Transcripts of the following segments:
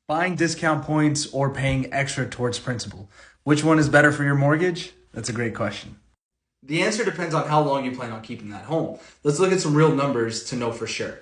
Buying discount points or paying extra towards principal? Which one is better for your mortgage? That's a great question. The answer depends on how long you plan on keeping that home. Let's look at some real numbers to know for sure.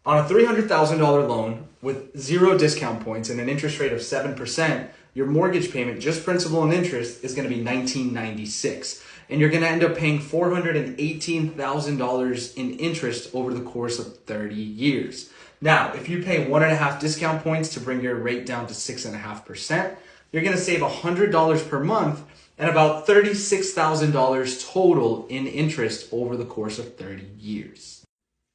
On a $300,000 loan with zero discount points and an interest rate of 7%, your mortgage payment, just principal and interest, is going to be $1,996. And you're going to end up paying $418,000 in interest over the course of 30 years. Now, if you pay 1.5 discount points to bring your rate down to 6.5%, you're going to save $100 per month and about $36,000 total in interest over the course of 30 years.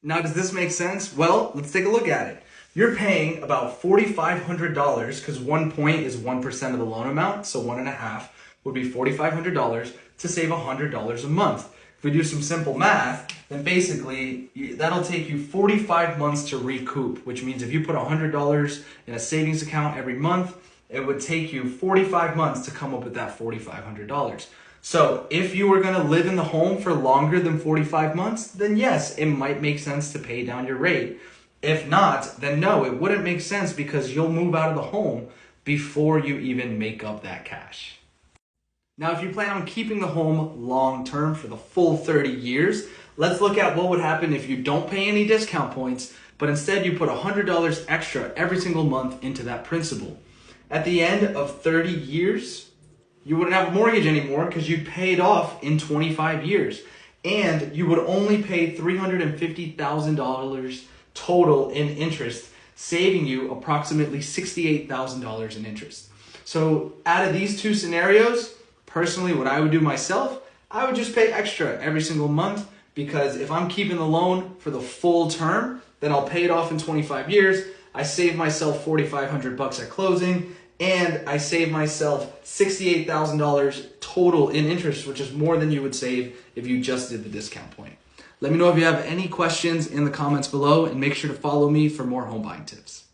Now, does this make sense? Well, let's take a look at it. You're paying about $4,500 because 1 point is 1% of the loan amount, so 1.5 would be $4,500 to save $100 a month. If we do some simple math, then basically that'll take you 45 months to recoup, which means if you put $100 in a savings account every month, it would take you 45 months to come up with that $4,500. So if you were going to live in the home for longer than 45 months, then yes, it might make sense to pay down your rate. If not, then no, it wouldn't make sense because you'll move out of the home before you even make up that cash. Now, if you plan on keeping the home long term for the full 30 years, let's look at what would happen if you don't pay any discount points, but instead you put $100 extra every single month into that principal. At the end of 30 years, you wouldn't have a mortgage anymore because you'd pay it off in 25 years. And you would only pay $350,000 total in interest, saving you approximately $68,000 in interest. So out of these two scenarios, personally, what I would do myself, I would just pay extra every single month because if I'm keeping the loan for the full term, then I'll pay it off in 25 years. I save myself $4,500 at closing, and I save myself $68,000 total in interest, which is more than you would save if you just did the discount point. Let me know if you have any questions in the comments below, and make sure to follow me for more home buying tips.